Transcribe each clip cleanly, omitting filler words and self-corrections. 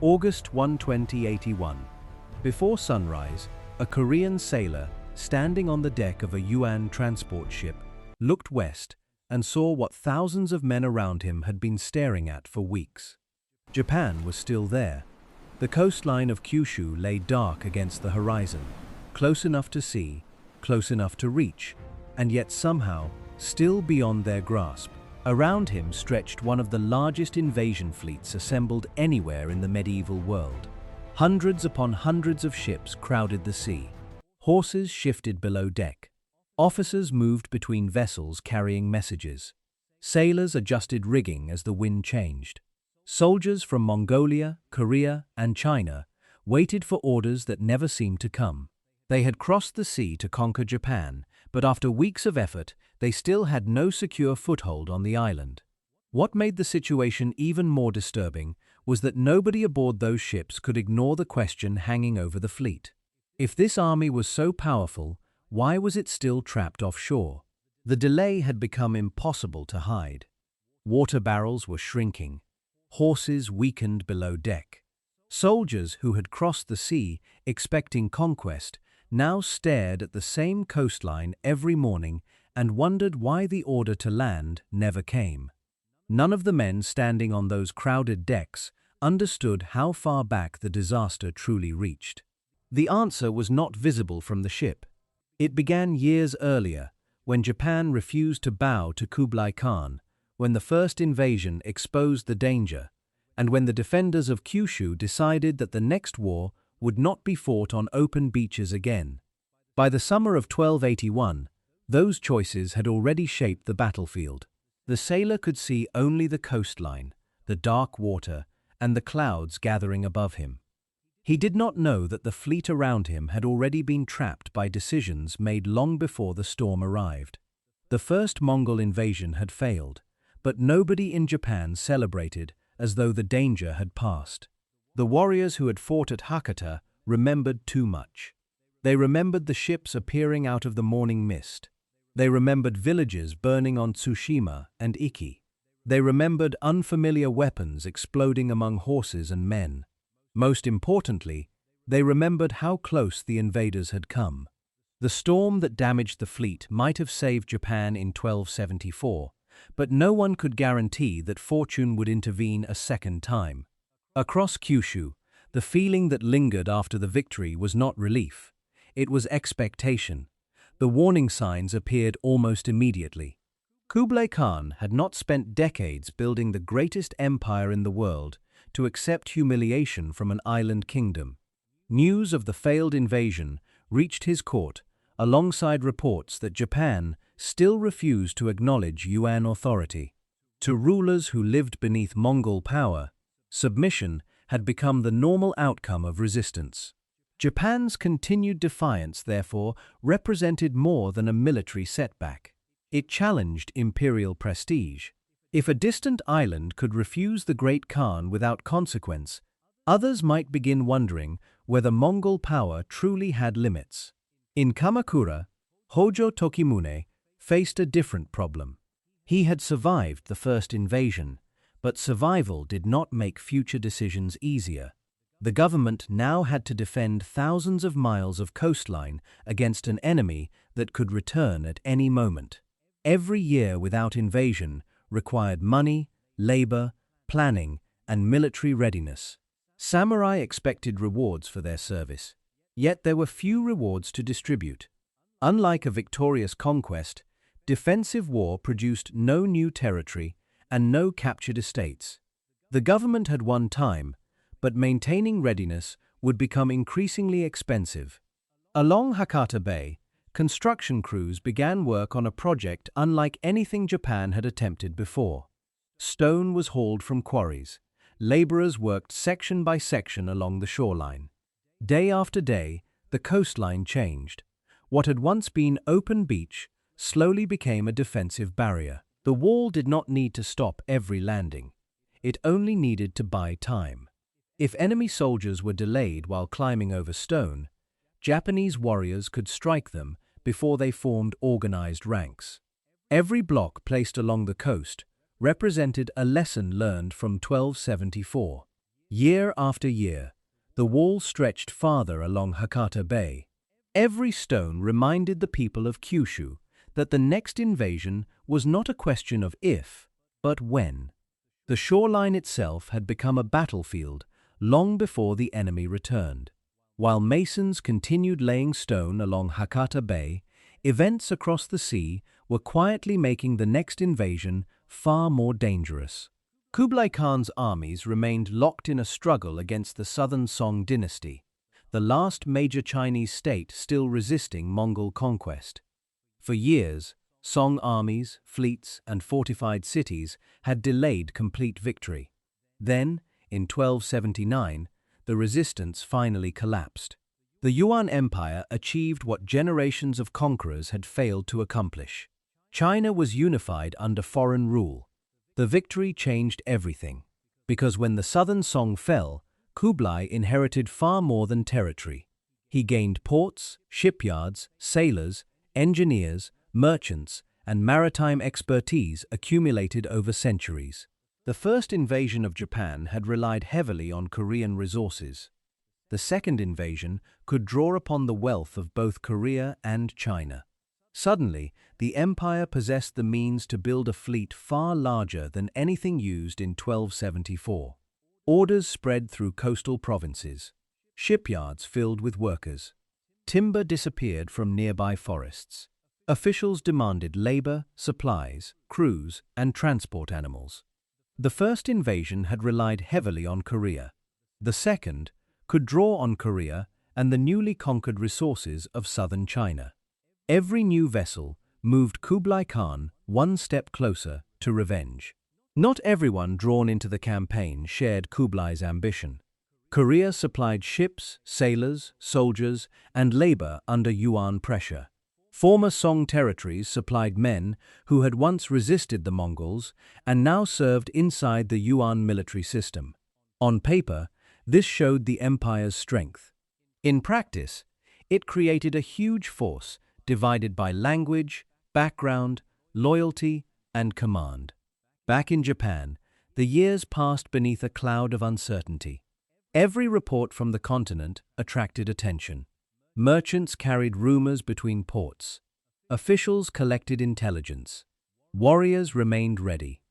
August 1, 2081. Before sunrise, a Korean sailor, standing on the deck of a Yuan transport ship, looked west and saw what thousands of men around him had been staring at for weeks. Japan was still there. The coastline of Kyushu lay dark against the horizon, close enough to see, close enough to reach, and yet somehow still beyond their grasp. Around him stretched one of the largest invasion fleets assembled anywhere in the medieval world. Hundreds upon hundreds of ships crowded the sea. Horses shifted below deck. Officers moved between vessels carrying messages. Sailors adjusted rigging as the wind changed. Soldiers from Mongolia, Korea, and China waited for orders that never seemed to come. They had crossed the sea to conquer Japan, but after weeks of effort, they still had no secure foothold on the island. What made the situation even more disturbing was that nobody aboard those ships could ignore the question hanging over the fleet. If this army was so powerful, why was it still trapped offshore? The delay had become impossible to hide. Water barrels were shrinking. Horses weakened below deck. Soldiers who had crossed the sea, expecting conquest, now stared at the same coastline every morning and wondered why the order to land never came. None of the men standing on those crowded decks understood how far back the disaster truly reached. The answer was not visible from the ship. It began years earlier, when Japan refused to bow to Kublai Khan, when the first invasion exposed the danger, and when the defenders of Kyushu decided that the next war would not be fought on open beaches again. By the summer of 1281, those choices had already shaped the battlefield. The sailor could see only the coastline, the dark water, and the clouds gathering above him. He did not know that the fleet around him had already been trapped by decisions made long before the storm arrived. The first Mongol invasion had failed, but nobody in Japan celebrated as though the danger had passed. The warriors who had fought at Hakata remembered too much. They remembered the ships appearing out of the morning mist. They remembered villages burning on Tsushima and Iki. They remembered unfamiliar weapons exploding among horses and men. Most importantly, they remembered how close the invaders had come. The storm that damaged the fleet might have saved Japan in 1274, but no one could guarantee that fortune would intervene a second time. Across Kyushu, the feeling that lingered after the victory was not relief. It was expectation. The warning signs appeared almost immediately. Kublai Khan had not spent decades building the greatest empire in the world to accept humiliation from an island kingdom. News of the failed invasion reached his court, alongside reports that Japan still refused to acknowledge Yuan authority. To rulers who lived beneath Mongol power, submission had become the normal outcome of resistance. Japan's continued defiance, therefore, represented more than a military setback. It challenged imperial prestige. If a distant island could refuse the Great Khan without consequence, others might begin wondering whether Mongol power truly had limits. In Kamakura, Hojo Tokimune faced a different problem. He had survived the first invasion, but survival did not make future decisions easier. The government now had to defend thousands of miles of coastline against an enemy that could return at any moment. Every year without invasion required money, labor, planning, and military readiness. Samurai expected rewards for their service, yet there were few rewards to distribute. Unlike a victorious conquest, defensive war produced no new territory and no captured estates. The government had won time, but maintaining readiness would become increasingly expensive. Along Hakata Bay, construction crews began work on a project unlike anything Japan had attempted before. Stone was hauled from quarries. Laborers worked section by section along the shoreline. Day after day, the coastline changed. What had once been open beach slowly became a defensive barrier. The wall did not need to stop every landing. It only needed to buy time. If enemy soldiers were delayed while climbing over stone, Japanese warriors could strike them before they formed organized ranks. Every block placed along the coast represented a lesson learned from 1274. Year after year, the wall stretched farther along Hakata Bay. Every stone reminded the people of Kyushu that the next invasion was not a question of if, but when. The shoreline itself had become a battlefield long before the enemy returned. While masons continued laying stone along Hakata Bay, events across the sea were quietly making the next invasion far more dangerous. Kublai Khan's armies remained locked in a struggle against the southern Song dynasty, the last major Chinese state still resisting Mongol conquest. For years, Song armies, fleets, and fortified cities had delayed complete victory. Then, in 1279, the resistance finally collapsed. The Yuan Empire achieved what generations of conquerors had failed to accomplish. China was unified under foreign rule. The victory changed everything, because when the southern Song fell, Kublai inherited far more than territory. He gained ports, shipyards, sailors, engineers, merchants, and maritime expertise accumulated over centuries. The first invasion of Japan had relied heavily on Korean resources. The second invasion could draw upon the wealth of both Korea and China. Suddenly, the empire possessed the means to build a fleet far larger than anything used in 1274. Orders spread through coastal provinces. Shipyards filled with workers. Timber disappeared from nearby forests. Officials demanded labor, supplies, crews, and transport animals. The first invasion had relied heavily on Korea. The second could draw on Korea and the newly conquered resources of southern China. Every new vessel moved Kublai Khan one step closer to revenge. Not everyone drawn into the campaign shared Kublai's ambition. Korea supplied ships, sailors, soldiers, and labor under Yuan pressure. Former Song territories supplied men who had once resisted the Mongols and now served inside the Yuan military system. On paper, this showed the empire's strength. In practice, it created a huge force divided by language, background, loyalty, and command. Back in Japan, the years passed beneath a cloud of uncertainty. Every report from the continent attracted attention. Merchants carried rumors between ports. Officials collected intelligence. Warriors remained ready.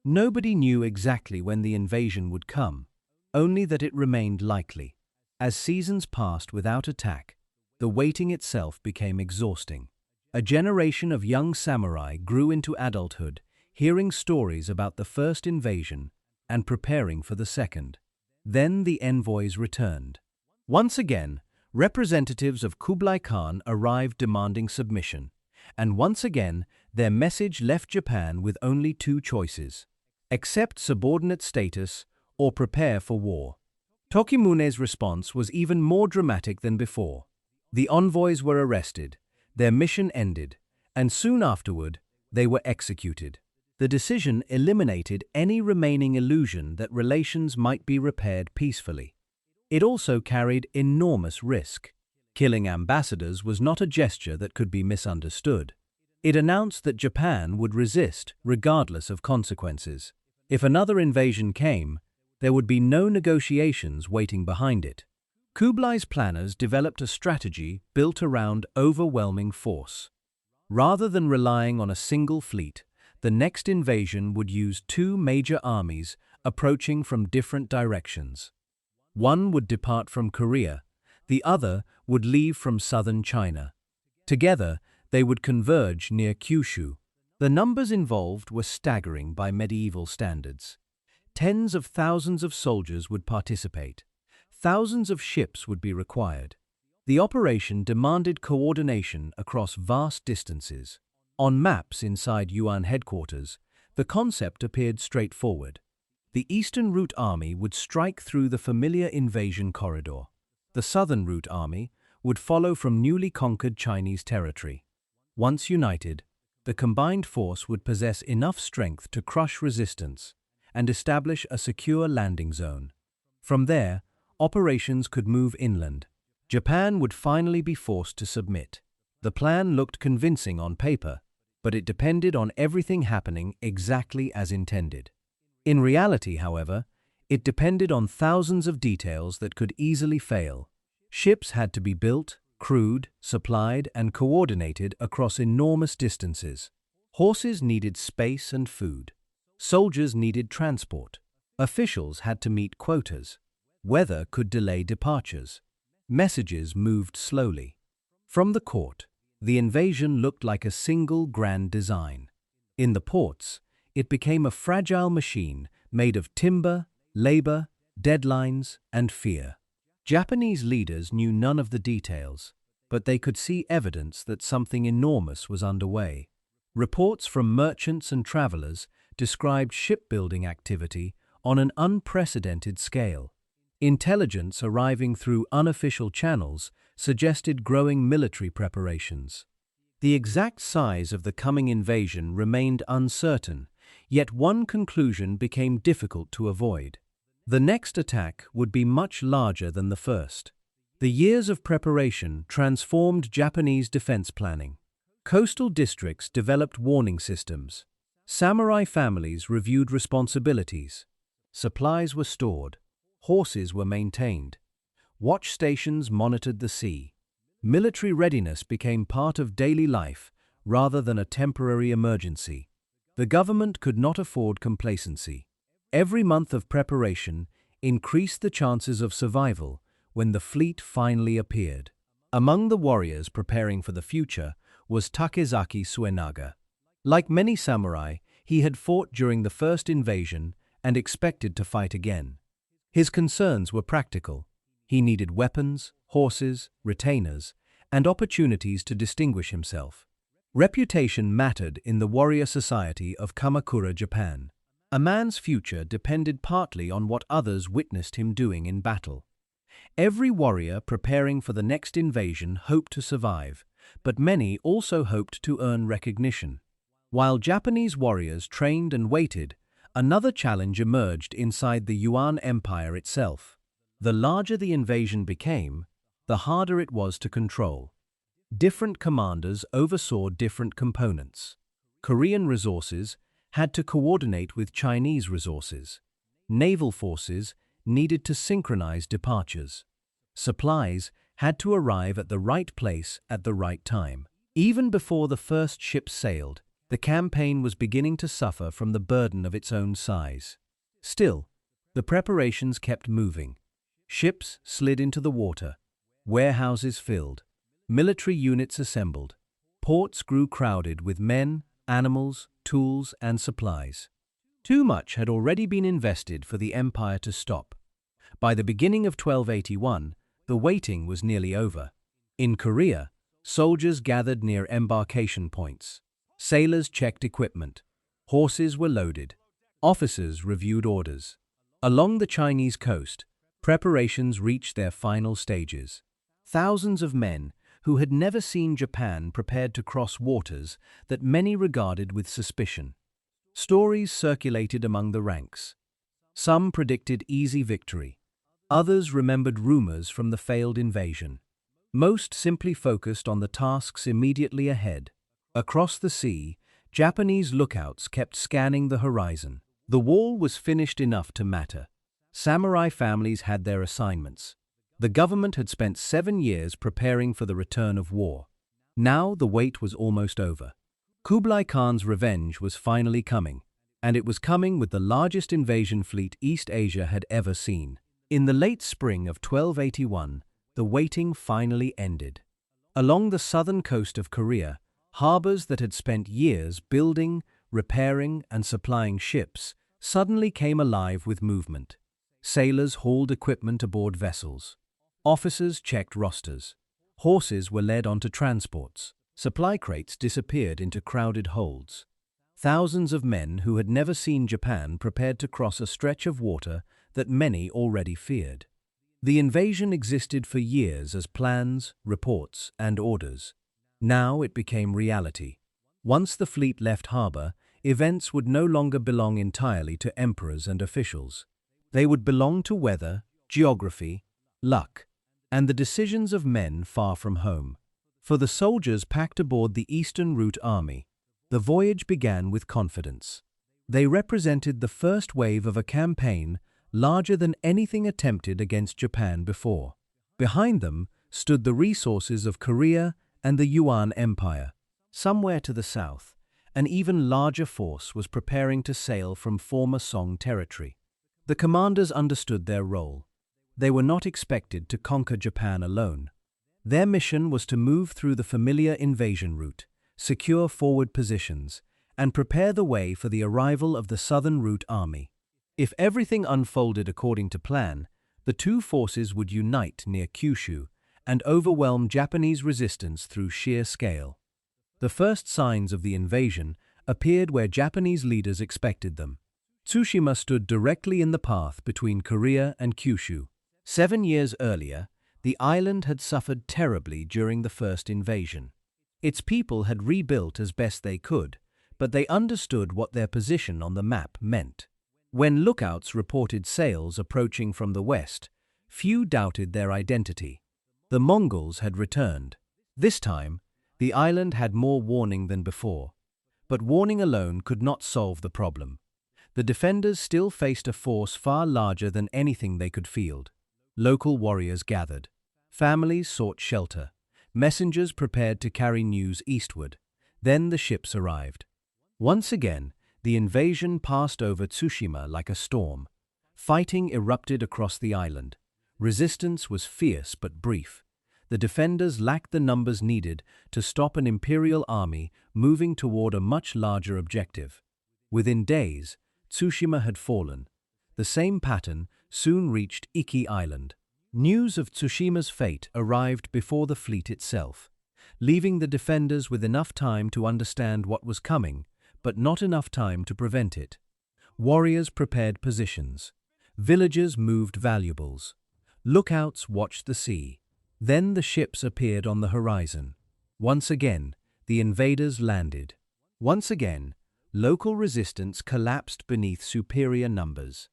Nobody knew exactly when the invasion would come, only that it remained likely. As seasons passed without attack, the waiting itself became exhausting. A generation of young samurai grew into adulthood, hearing stories about the first invasion and preparing for the second. Then the envoys returned. Once again, representatives of Kublai Khan arrived demanding submission, and once again their message left Japan with only two choices: accept subordinate status or prepare for war. Tokimune's response was even more dramatic than before. The envoys were arrested, their mission ended, and soon afterward they were executed. The decision eliminated any remaining illusion that relations might be repaired peacefully. It also carried enormous risk. Killing ambassadors was not a gesture that could be misunderstood. It announced that Japan would resist regardless of consequences. If another invasion came, there would be no negotiations waiting behind it. Kublai's planners developed a strategy built around overwhelming force. Rather than relying on a single fleet, the next invasion would use two major armies approaching from different directions. One would depart from Korea, the other would leave from southern China. Together, they would converge near Kyushu. The numbers involved were staggering by medieval standards. Tens of thousands of soldiers would participate. Thousands of ships would be required. The operation demanded coordination across vast distances. On maps inside Yuan headquarters, the concept appeared straightforward. The Eastern Route Army would strike through the familiar invasion corridor. The Southern Route Army would follow from newly conquered Chinese territory. Once united, the combined force would possess enough strength to crush resistance and establish a secure landing zone. From there, operations could move inland. Japan would finally be forced to submit. The plan looked convincing on paper, but it depended on everything happening exactly as intended. In reality, however, It depended on thousands of details that could easily fail. Ships had to be built, crewed, supplied, and coordinated across enormous distances. Horses needed space and food. Soldiers needed transport. Officials had to meet quotas. Weather could delay departures. Messages moved slowly. From the court, the invasion looked like a single grand design. In the ports, it became a fragile machine made of timber, labor, deadlines, and fear. Japanese leaders knew none of the details, but they could see evidence that something enormous was underway. Reports from merchants and travelers described shipbuilding activity on an unprecedented scale. Intelligence arriving through unofficial channels suggested growing military preparations. The exact size of the coming invasion remained uncertain, yet one conclusion became difficult to avoid. The next attack would be much larger than the first. The years of preparation transformed Japanese defense planning. Coastal districts developed warning systems. Samurai families reviewed responsibilities. Supplies were stored. Horses were maintained. Watch stations monitored the sea. Military readiness became part of daily life rather than a temporary emergency. The government could not afford complacency. Every month of preparation increased the chances of survival when the fleet finally appeared. Among the warriors preparing for the future was Takezaki Suenaga. Like many samurai, he had fought during the first invasion and expected to fight again. His concerns were practical. He needed weapons, horses, retainers, and opportunities to distinguish himself. Reputation mattered in the warrior society of Kamakura, Japan. A man's future depended partly on what others witnessed him doing in battle. Every warrior preparing for the next invasion hoped to survive, but many also hoped to earn recognition. While Japanese warriors trained and waited, another challenge emerged inside the Yuan Empire itself. The larger the invasion became, the harder it was to control. Different commanders oversaw different components. Korean resources had to coordinate with Chinese resources. Naval forces needed to synchronize departures. Supplies had to arrive at the right place at the right time. Even before the first ship sailed, the campaign was beginning to suffer from the burden of its own size. Still, the preparations kept moving. Ships slid into the water, warehouses filled, military units assembled, ports grew crowded with men, animals, tools, and supplies. Too much had already been invested for the empire to stop. By the beginning of 1281, the waiting was nearly over. In Korea, soldiers gathered near embarkation points. Sailors checked equipment. Horses were loaded. Officers reviewed orders. Along the Chinese coast, preparations reached their final stages. Thousands of men who had never seen Japan prepared to cross waters that many regarded with suspicion. Stories circulated among the ranks. Some predicted easy victory. Others remembered rumors from the failed invasion. Most simply focused on the tasks immediately ahead. Across the sea, Japanese lookouts kept scanning the horizon. The wall was finished enough to matter. Samurai families had their assignments. The government had spent 7 years preparing for the return of war. Now the wait was almost over. Kublai Khan's revenge was finally coming, and it was coming with the largest invasion fleet East Asia had ever seen. In the late spring of 1281, the waiting finally ended. Along the southern coast of Korea, harbors that had spent years building, repairing, and supplying ships suddenly came alive with movement. Sailors hauled equipment aboard vessels. Officers checked rosters. Horses were led onto transports. Supply crates disappeared into crowded holds. Thousands of men who had never seen Japan prepared to cross a stretch of water that many already feared. The invasion existed for years as plans, reports, and orders. Now it became reality. Once the fleet left harbor, events would no longer belong entirely to emperors and officials. They would belong to weather, geography, luck, and the decisions of men far from home. For the soldiers packed aboard the Eastern Route Army, the voyage began with confidence. They represented the first wave of a campaign larger than anything attempted against Japan before. Behind them stood the resources of Korea and the Yuan Empire. Somewhere to the south, an even larger force was preparing to sail from former Song territory. The commanders understood their role. They were not expected to conquer Japan alone. Their mission was to move through the familiar invasion route, secure forward positions, and prepare the way for the arrival of the Southern Route Army. If everything unfolded according to plan, the two forces would unite near Kyushu and overwhelm Japanese resistance through sheer scale. The first signs of the invasion appeared where Japanese leaders expected them. Tsushima stood directly in the path between Korea and Kyushu. 7 years earlier, the island had suffered terribly during the first invasion. Its people had rebuilt as best they could, but they understood what their position on the map meant. When lookouts reported sails approaching from the west, few doubted their identity. The Mongols had returned. This time, the island had more warning than before. But warning alone could not solve the problem. The defenders still faced a force far larger than anything they could field. Local warriors gathered. Families sought shelter. Messengers prepared to carry news eastward. Then the ships arrived. Once again, the invasion passed over Tsushima like a storm. Fighting erupted across the island. Resistance was fierce but brief. The defenders lacked the numbers needed to stop an imperial army moving toward a much larger objective. Within days, Tsushima had fallen. The same pattern soon reached Iki Island. News of Tsushima's fate arrived before the fleet itself, leaving the defenders with enough time to understand what was coming, but not enough time to prevent it. Warriors prepared positions. Villagers moved valuables. Lookouts watched the sea. Then the ships appeared on the horizon. Once again, the invaders landed. Once again, local resistance collapsed beneath superior numbers.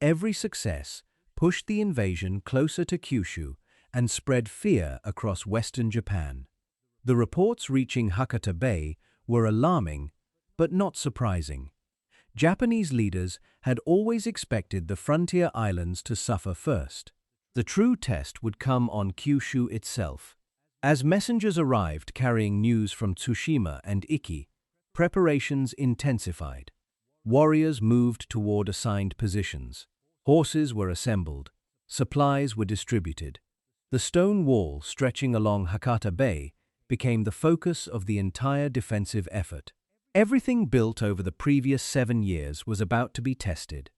Every success pushed the invasion closer to Kyushu and spread fear across western Japan. The reports reaching Hakata Bay were alarming, but not surprising. Japanese leaders had always expected the frontier islands to suffer first. The true test would come on Kyushu itself. As messengers arrived carrying news from Tsushima and Iki, preparations intensified. Warriors moved toward assigned positions. Horses were assembled. Supplies were distributed. The stone wall stretching along Hakata Bay became the focus of the entire defensive effort. Everything built over the previous 7 years was about to be tested.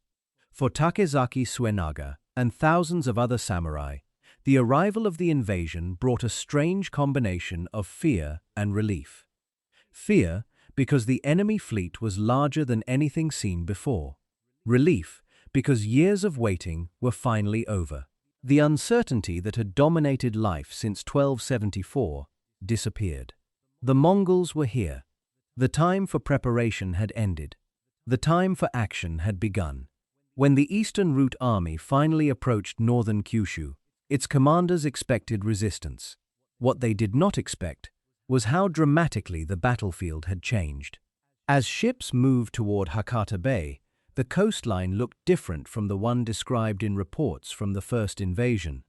For Takezaki Suenaga and thousands of other samurai, the arrival of the invasion brought a strange combination of fear and relief. Fear, because the enemy fleet was larger than anything seen before. Relief, because years of waiting were finally over. The uncertainty that had dominated life since 1274 disappeared. The Mongols were here. The time for preparation had ended. The time for action had begun. When the Eastern Route Army finally approached northern Kyushu, its commanders expected resistance. What they did not expect was how dramatically the battlefield had changed. As ships moved toward Hakata Bay, the coastline looked different from the one described in reports from the first invasion.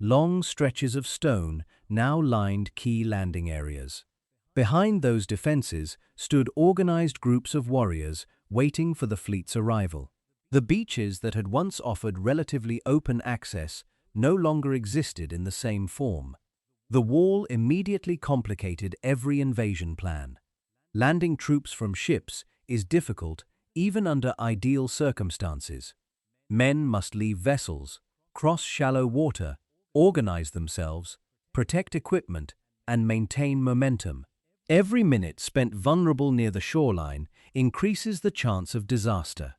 Long stretches of stone now lined key landing areas. Behind those defenses stood organized groups of warriors waiting for the fleet's arrival. The beaches that had once offered relatively open access no longer existed in the same form. The wall immediately complicated every invasion plan. Landing troops from ships is difficult even under ideal circumstances. Men must leave vessels, cross shallow water, organize themselves, protect equipment, and maintain momentum. Every minute spent vulnerable near the shoreline increases the chance of disaster.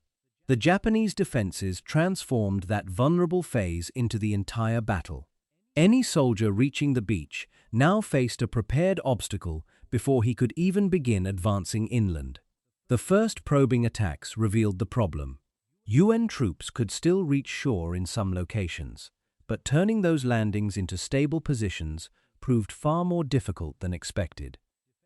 The Japanese defenses transformed that vulnerable phase into the entire battle. Any soldier reaching the beach now faced a prepared obstacle before he could even begin advancing inland. The first probing attacks revealed the problem. UN troops could still reach shore in some locations, but turning those landings into stable positions proved far more difficult than expected.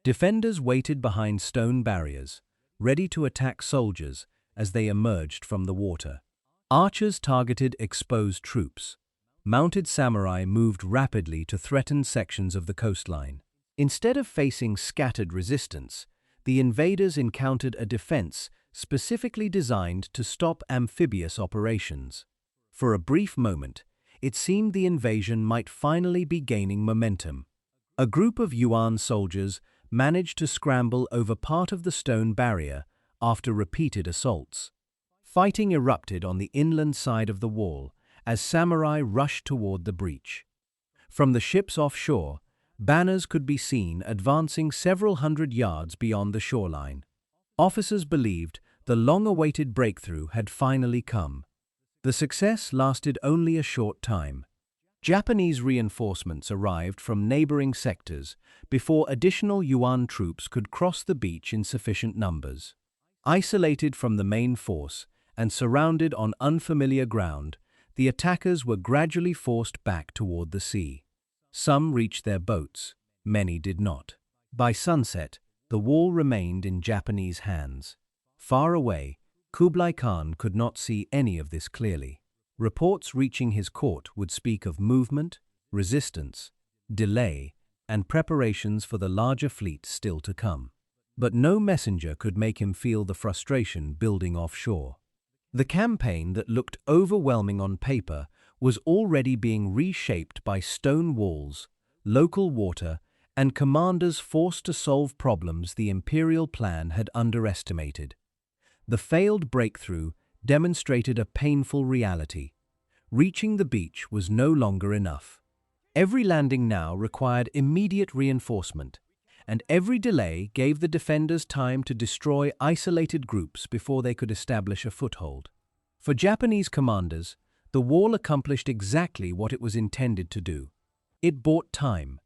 Defenders waited behind stone barriers, ready to attack soldiers as they emerged from the water. Archers targeted exposed troops. Mounted samurai moved rapidly to threaten sections of the coastline. Instead of facing scattered resistance, the invaders encountered a defense specifically designed to stop amphibious operations. For a brief moment, it seemed the invasion might finally be gaining momentum. A group of Yuan soldiers managed to scramble over part of the stone barrier after repeated assaults. Fighting erupted on the inland side of the wall as samurai rushed toward the breach. From the ships offshore, banners could be seen advancing several hundred yards beyond the shoreline. Officers believed the long-awaited breakthrough had finally come. The success lasted only a short time. Japanese reinforcements arrived from neighboring sectors before additional Yuan troops could cross the beach in sufficient numbers. Isolated from the main force and surrounded on unfamiliar ground, the attackers were gradually forced back toward the sea. Some reached their boats, many did not. By sunset, the wall remained in Japanese hands. Far away, Kublai Khan could not see any of this clearly. Reports reaching his court would speak of movement, resistance, delay, and preparations for the larger fleet still to come. But no messenger could make him feel the frustration building offshore. The campaign that looked overwhelming on paper was already being reshaped by stone walls, local water, and commanders forced to solve problems the imperial plan had underestimated. The failed breakthrough demonstrated a painful reality. Reaching the beach was no longer enough. Every landing now required immediate reinforcement, and every delay gave the defenders time to destroy isolated groups before they could establish a foothold. For Japanese commanders, the wall accomplished exactly what it was intended to do. It bought time.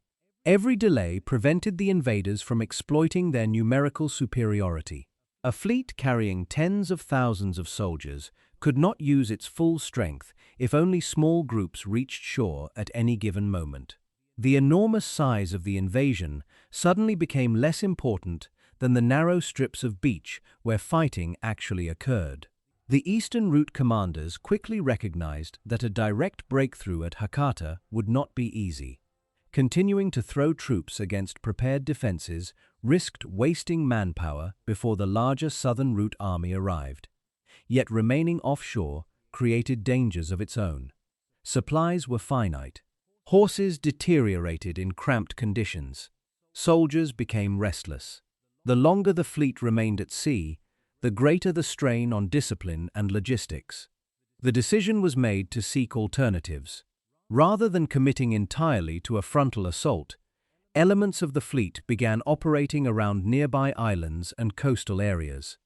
Every delay prevented the invaders from exploiting their numerical superiority. A fleet carrying tens of thousands of soldiers could not use its full strength if only small groups reached shore at any given moment. The enormous size of the invasion suddenly became less important than the narrow strips of beach where fighting actually occurred. The Eastern Route commanders quickly recognized that a direct breakthrough at Hakata would not be easy. Continuing to throw troops against prepared defenses risked wasting manpower before the larger Southern Route army arrived. Yet remaining offshore created dangers of its own. Supplies were finite. Horses deteriorated in cramped conditions. Soldiers became restless. The longer the fleet remained at sea, the greater the strain on discipline and logistics. The decision was made to seek alternatives. Rather than committing entirely to a frontal assault, elements of the fleet began operating around nearby islands and coastal areas.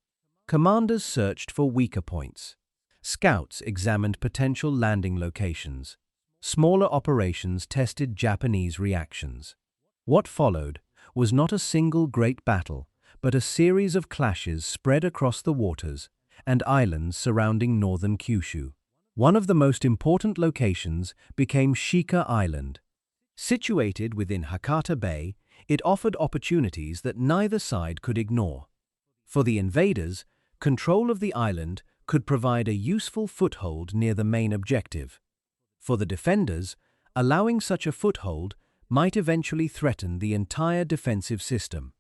Commanders searched for weaker points. Scouts examined potential landing locations. Smaller operations tested Japanese reactions. What followed was not a single great battle, but a series of clashes spread across the waters and islands surrounding northern Kyushu. One of the most important locations became Shika Island. Situated within Hakata Bay, it offered opportunities that neither side could ignore. For the invaders, control of the island could provide a useful foothold near the main objective. For the defenders, allowing such a foothold might eventually threaten the entire defensive system.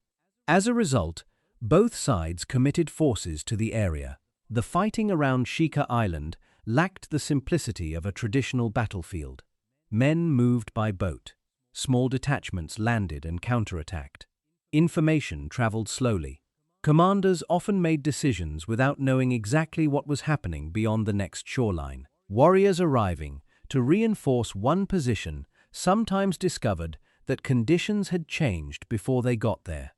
As a result, both sides committed forces to the area. The fighting around Shika Island lacked the simplicity of a traditional battlefield. Men moved by boat. Small detachments landed and counterattacked. Information traveled slowly. Commanders often made decisions without knowing exactly what was happening beyond the next shoreline. Warriors arriving to reinforce one position sometimes discovered that conditions had changed before they got there.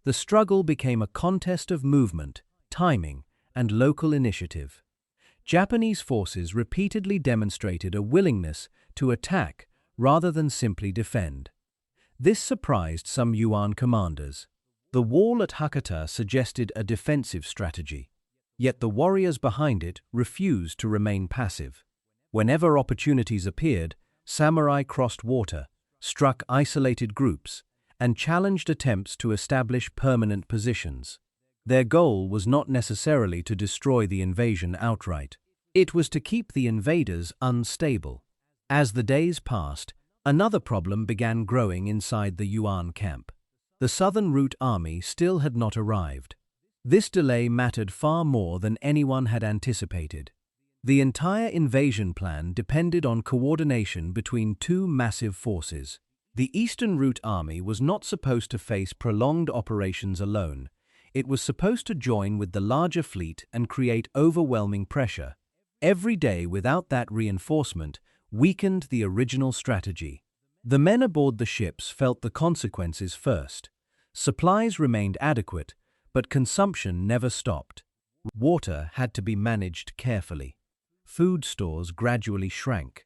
The struggle became a contest of movement, timing, and local initiative. Japanese forces repeatedly demonstrated a willingness to attack rather than simply defend. This surprised some Yuan commanders. The wall at Hakata suggested a defensive strategy, yet the warriors behind it refused to remain passive. Whenever opportunities appeared, samurai crossed water, struck isolated groups, and challenged attempts to establish permanent positions. Their goal was not necessarily to destroy the invasion outright. It was to keep the invaders unstable. As the days passed, another problem began growing inside the Yuan camp. The Southern Route Army still had not arrived. This delay mattered far more than anyone had anticipated. The entire invasion plan depended on coordination between two massive forces. The Eastern Route Army was not supposed to face prolonged operations alone. It was supposed to join with the larger fleet and create overwhelming pressure. Every day without that reinforcement weakened the original strategy. The men aboard the ships felt the consequences first. Supplies remained adequate, but consumption never stopped. Water had to be managed carefully. Food stores gradually shrank.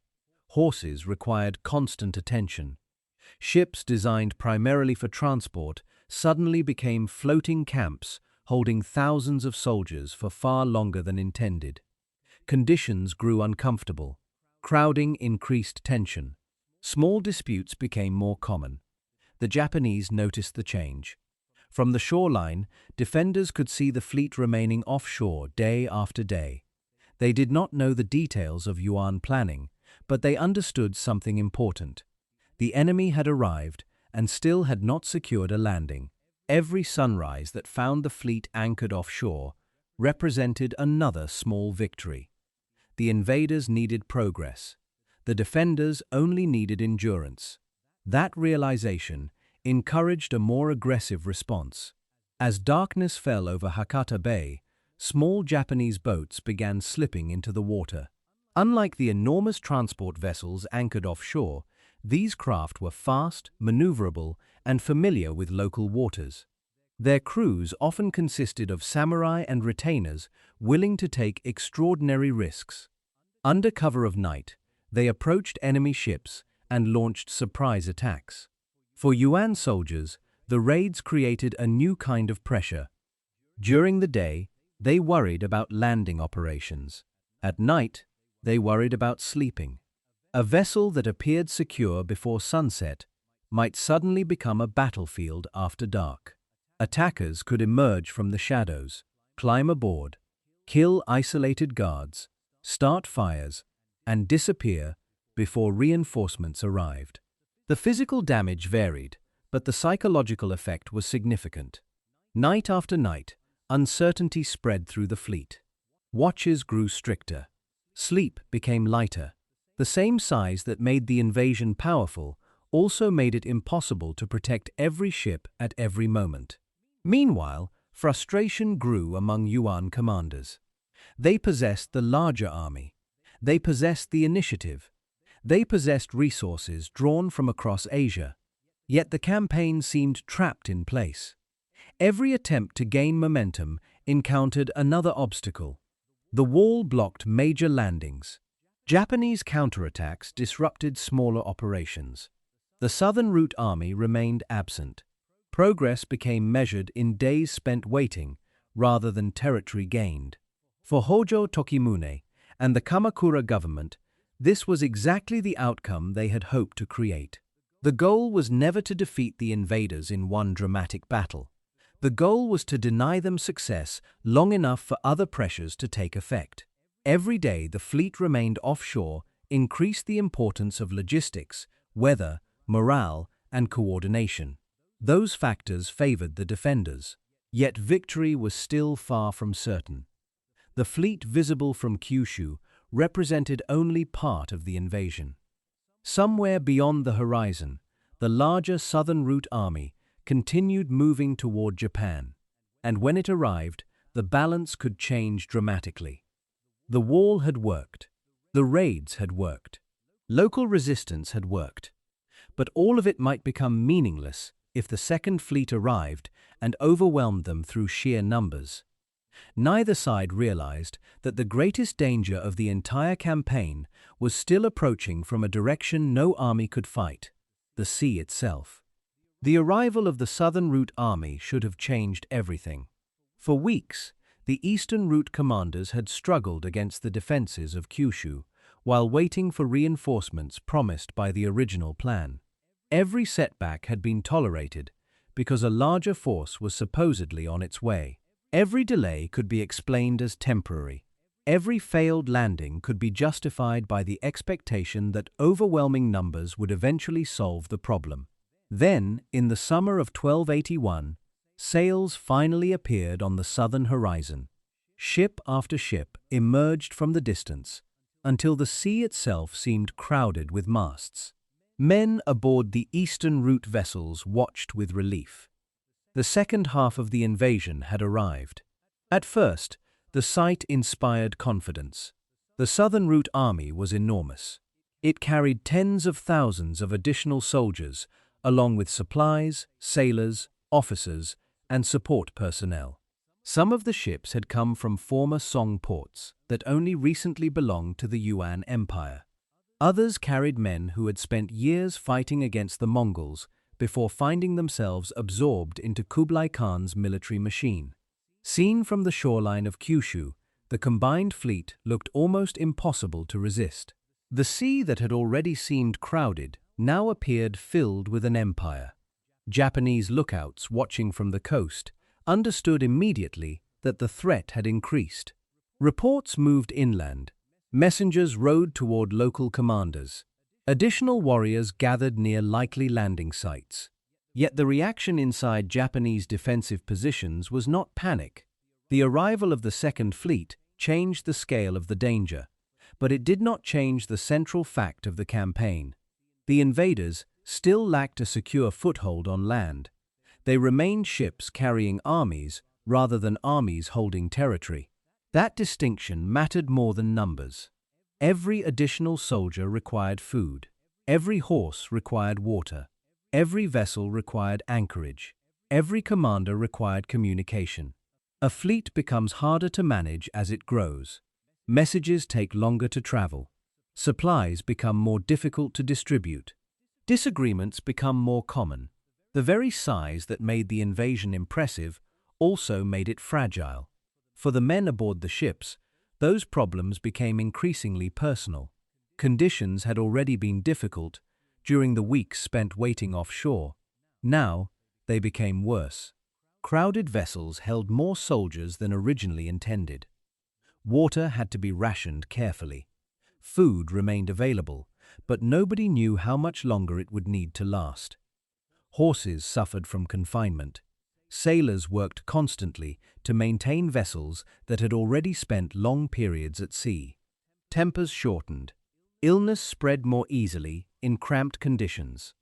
Horses required constant attention. Ships designed primarily for transport suddenly became floating camps holding thousands of soldiers for far longer than intended. Conditions grew uncomfortable. Crowding increased tension. Small disputes became more common. The Japanese noticed the change. From the shoreline, defenders could see the fleet remaining offshore day after day. They did not know the details of Yuan planning, but they understood something important. The enemy had arrived and still had not secured a landing. Every sunrise that found the fleet anchored offshore represented another small victory. The invaders needed progress. The defenders only needed endurance. That realization encouraged a more aggressive response. As darkness fell over Hakata Bay, small Japanese boats began slipping into the water. Unlike the enormous transport vessels anchored offshore, these craft were fast, maneuverable, and familiar with local waters. Their crews often consisted of samurai and retainers willing to take extraordinary risks. Under cover of night, they approached enemy ships and launched surprise attacks. For Yuan soldiers, the raids created a new kind of pressure. During the day, they worried about landing operations. At night, they worried about sleeping. A vessel that appeared secure before sunset might suddenly become a battlefield after dark. Attackers could emerge from the shadows, climb aboard, kill isolated guards, start fires, and disappear before reinforcements arrived. The physical damage varied, but the psychological effect was significant. Night after night, uncertainty spread through the fleet. Watches grew stricter. Sleep became lighter. The same size that made the invasion powerful also made it impossible to protect every ship at every moment. Meanwhile, frustration grew among Yuan commanders. They possessed the larger army. They possessed the initiative. They possessed resources drawn from across Asia. Yet the campaign seemed trapped in place. Every attempt to gain momentum encountered another obstacle. The wall blocked major landings. Japanese counterattacks disrupted smaller operations. The Southern Route Army remained absent. Progress became measured in days spent waiting rather than territory gained. For Hojo Tokimune and the Kamakura government, this was exactly the outcome they had hoped to create. The goal was never to defeat the invaders in one dramatic battle. The goal was to deny them success long enough for other pressures to take effect. Every day the fleet remained offshore increased the importance of logistics, weather, morale, and coordination. Those factors favored the defenders. Yet victory was still far from certain. The fleet visible from Kyushu represented only part of the invasion. Somewhere beyond the horizon, the larger Southern Route Army continued moving toward Japan, and when it arrived, the balance could change dramatically. The wall had worked. The raids had worked. Local resistance had worked. But all of it might become meaningless if the Second Fleet arrived and overwhelmed them through sheer numbers. Neither side realized that the greatest danger of the entire campaign was still approaching from a direction no army could fight, the sea itself. The arrival of the Southern Route Army should have changed everything. For weeks, the Eastern Route commanders had struggled against the defenses of Kyushu while waiting for reinforcements promised by the original plan. Every setback had been tolerated because a larger force was supposedly on its way. Every delay could be explained as temporary. Every failed landing could be justified by the expectation that overwhelming numbers would eventually solve the problem. Then, in the summer of 1281, sails finally appeared on the southern horizon. Ship after ship emerged from the distance, until the sea itself seemed crowded with masts. Men aboard the eastern route vessels watched with relief. The second half of the invasion had arrived. At first, the sight inspired confidence. The southern route army was enormous. It carried tens of thousands of additional soldiers, along with supplies, sailors, officers, and support personnel. Some of the ships had come from former Song ports that only recently belonged to the Yuan Empire. Others carried men who had spent years fighting against the Mongols before finding themselves absorbed into Kublai Khan's military machine. Seen from the shoreline of Kyushu, the combined fleet looked almost impossible to resist. The sea that had already seemed crowded now appeared filled with an empire. Japanese lookouts watching from the coast understood immediately that the threat had increased. Reports moved inland. Messengers rode toward local commanders. Additional warriors gathered near likely landing sites. Yet the reaction inside Japanese defensive positions was not panic. The arrival of the Second Fleet changed the scale of the danger, but it did not change the central fact of the campaign. The invaders still lacked a secure foothold on land. They remained ships carrying armies rather than armies holding territory. That distinction mattered more than numbers. Every additional soldier required food. Every horse required water. Every vessel required anchorage. Every commander required communication. A fleet becomes harder to manage as it grows. Messages take longer to travel. Supplies become more difficult to distribute. Disagreements become more common. The very size that made the invasion impressive also made it fragile. For the men aboard the ships, those problems became increasingly personal. Conditions had already been difficult during the weeks spent waiting offshore. Now, they became worse. Crowded vessels held more soldiers than originally intended. Water had to be rationed carefully. Food remained available, but nobody knew how much longer it would need to last. Horses suffered from confinement. Sailors worked constantly to maintain vessels that had already spent long periods at sea. Tempers shortened. Illness spread more easily in cramped conditions.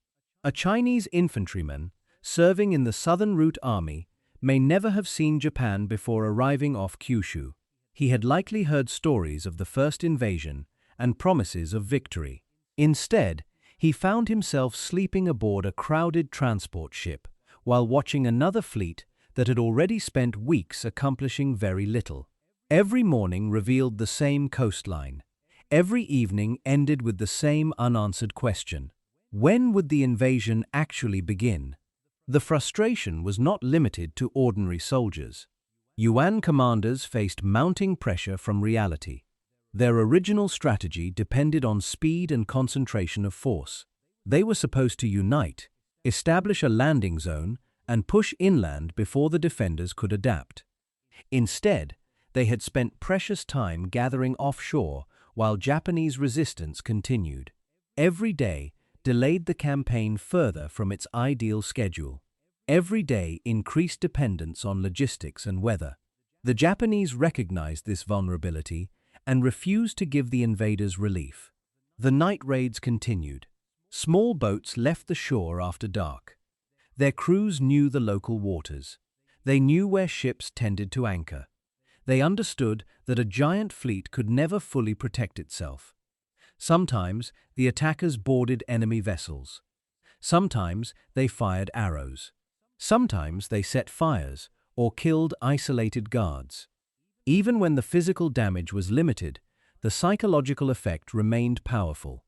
A Chinese infantryman serving in the Southern Route Army may never have seen Japan before arriving off Kyushu. He had likely heard stories of the first invasion and promises of victory. Instead, he found himself sleeping aboard a crowded transport ship while watching another fleet that had already spent weeks accomplishing very little. Every morning revealed the same coastline. Every evening ended with the same unanswered question: when would the invasion actually begin? The frustration was not limited to ordinary soldiers. Yuan commanders faced mounting pressure from reality. Their original strategy depended on speed and concentration of force. They were supposed to unite, establish a landing zone, and push inland before the defenders could adapt. Instead, they had spent precious time gathering offshore while Japanese resistance continued. Every day delayed the campaign further from its ideal schedule. Every day increased dependence on logistics and weather. The Japanese recognized this vulnerability and refused to give the invaders relief. The night raids continued. Small boats left the shore after dark. Their crews knew the local waters. They knew where ships tended to anchor. They understood that a giant fleet could never fully protect itself. Sometimes the attackers boarded enemy vessels. Sometimes they fired arrows. Sometimes they set fires or killed isolated guards. Even when the physical damage was limited, the psychological effect remained powerful.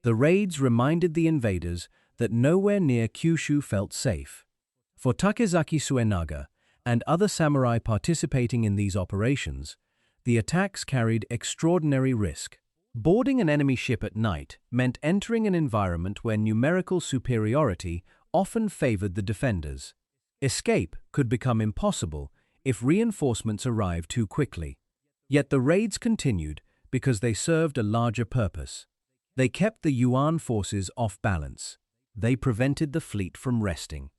The raids reminded the invaders that nowhere near Kyushu felt safe. For Takezaki Suenaga and other samurai participating in these operations, the attacks carried extraordinary risk. Boarding an enemy ship at night meant entering an environment where numerical superiority often favored the defenders. Escape could become impossible if reinforcements arrived too quickly. Yet the raids continued because they served a larger purpose. They kept the Yuan forces off balance. They prevented the fleet from resting.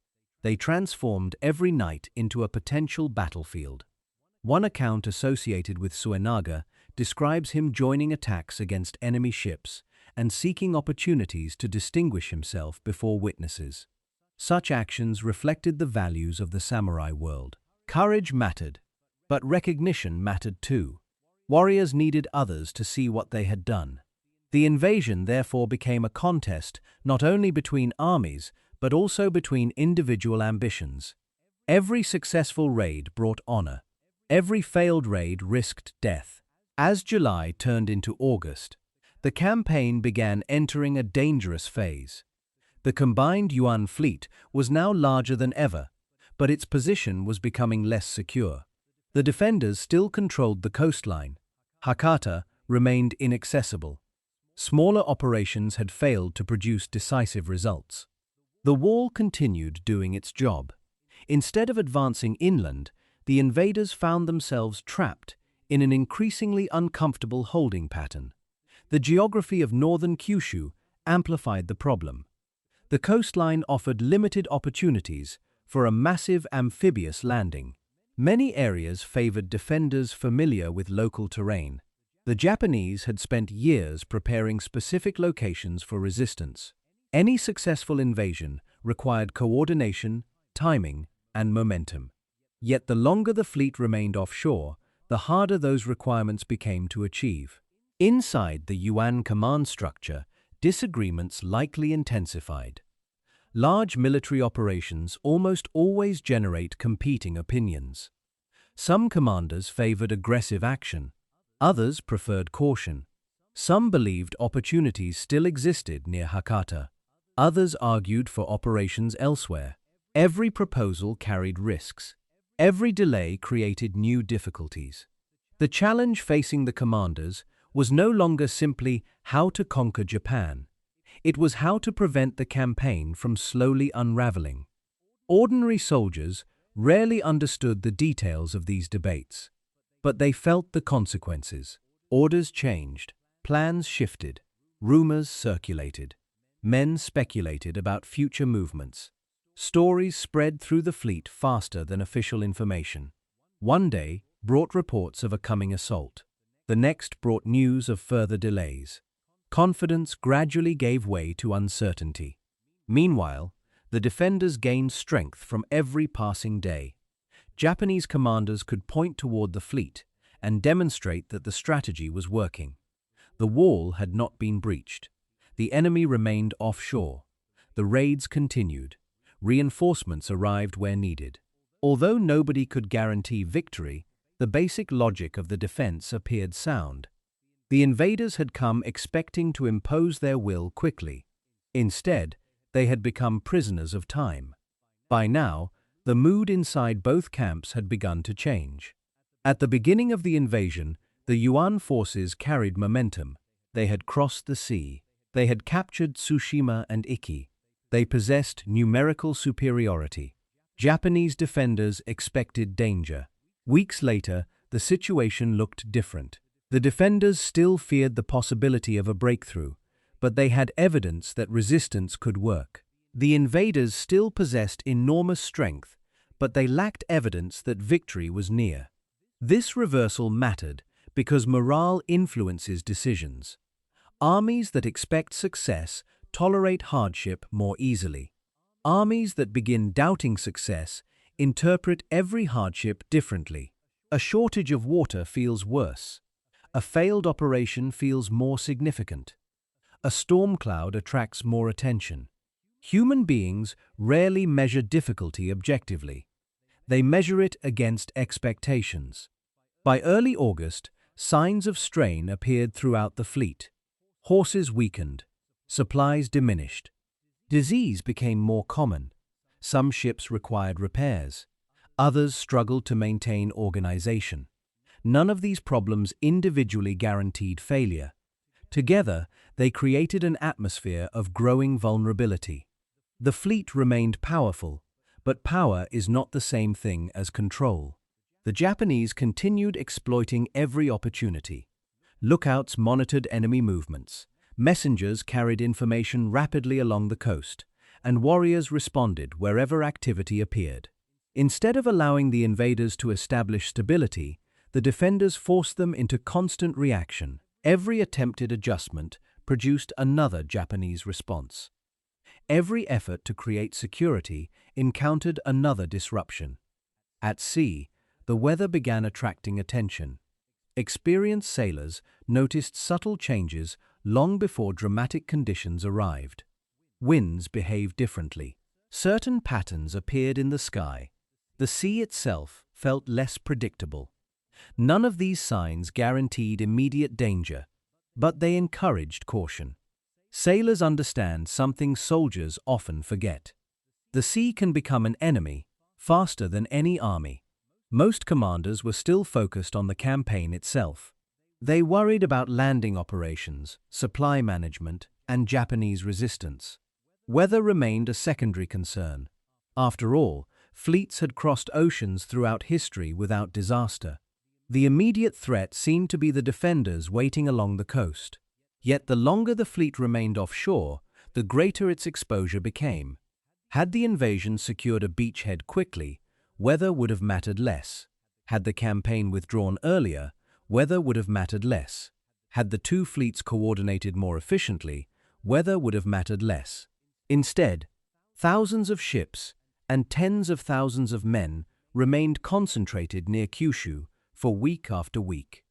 They transformed every night into a potential battlefield. One account associated with Suenaga describes him joining attacks against enemy ships and seeking opportunities to distinguish himself before witnesses. Such actions reflected the values of the samurai world. Courage mattered, but recognition mattered too. Warriors needed others to see what they had done. The invasion therefore became a contest not only between armies, but also between individual ambitions. Every successful raid brought honor. Every failed raid risked death. As July turned into August, the campaign began entering a dangerous phase. The combined Yuan fleet was now larger than ever, but its position was becoming less secure. The defenders still controlled the coastline. Hakata remained inaccessible. Smaller operations had failed to produce decisive results. The wall continued doing its job. Instead of advancing inland, the invaders found themselves trapped in an increasingly uncomfortable holding pattern. The geography of northern Kyushu amplified the problem. The coastline offered limited opportunities for a massive amphibious landing. Many areas favored defenders familiar with local terrain. The Japanese had spent years preparing specific locations for resistance. Any successful invasion required coordination, timing, and momentum. Yet the longer the fleet remained offshore, the harder those requirements became to achieve. Inside the Yuan command structure, disagreements likely intensified. Large military operations almost always generate competing opinions. Some commanders favored aggressive action. Others preferred caution. Some believed opportunities still existed near Hakata. Others argued for operations elsewhere. Every proposal carried risks. Every delay created new difficulties. The challenge facing the commanders was no longer simply how to conquer Japan. It was how to prevent the campaign from slowly unraveling. Ordinary soldiers rarely understood the details of these debates, but they felt the consequences. Orders changed, plans shifted, rumors circulated. Men speculated about future movements. Stories spread through the fleet faster than official information. One day brought reports of a coming assault. The next brought news of further delays. Confidence gradually gave way to uncertainty. Meanwhile, the defenders gained strength from every passing day. Japanese commanders could point toward the fleet and demonstrate that the strategy was working. The wall had not been breached. The enemy remained offshore. The raids continued. Reinforcements arrived where needed. Although nobody could guarantee victory, the basic logic of the defense appeared sound. The invaders had come expecting to impose their will quickly. Instead, they had become prisoners of time. By now, the mood inside both camps had begun to change. At the beginning of the invasion, the Yuan forces carried momentum. They had crossed the sea. They had captured Tsushima and Iki. They possessed numerical superiority. Japanese defenders expected danger. Weeks later, the situation looked different. The defenders still feared the possibility of a breakthrough, but they had evidence that resistance could work. The invaders still possessed enormous strength, but they lacked evidence that victory was near. This reversal mattered because morale influences decisions. Armies that expect success tolerate hardship more easily. Armies that begin doubting success interpret every hardship differently. A shortage of water feels worse. A failed operation feels more significant. A storm cloud attracts more attention. Human beings rarely measure difficulty objectively. They measure it against expectations. By early August, signs of strain appeared throughout the fleet. Horses weakened. Supplies diminished. Disease became more common. Some ships required repairs. Others struggled to maintain organization. None of these problems individually guaranteed failure. Together, they created an atmosphere of growing vulnerability. The fleet remained powerful, but power is not the same thing as control. The Japanese continued exploiting every opportunity. Lookouts monitored enemy movements, messengers carried information rapidly along the coast, and warriors responded wherever activity appeared. Instead of allowing the invaders to establish stability, the defenders forced them into constant reaction. Every attempted adjustment produced another Japanese response. Every effort to create security encountered another disruption. At sea, the weather began attracting attention. Experienced sailors noticed subtle changes long before dramatic conditions arrived. Winds behaved differently. Certain patterns appeared in the sky. The sea itself felt less predictable. None of these signs guaranteed immediate danger, but they encouraged caution. Sailors understand something soldiers often forget. The sea can become an enemy faster than any army. Most commanders were still focused on the campaign itself. They worried about landing operations, supply management, and Japanese resistance. Weather remained a secondary concern. After all, fleets had crossed oceans throughout history without disaster. The immediate threat seemed to be the defenders waiting along the coast. Yet the longer the fleet remained offshore, the greater its exposure became. Had the invasion secured a beachhead quickly, weather would have mattered less. Had the campaign withdrawn earlier, weather would have mattered less. Had the two fleets coordinated more efficiently, weather would have mattered less. Instead, thousands of ships and tens of thousands of men remained concentrated near Kyushu for week after week.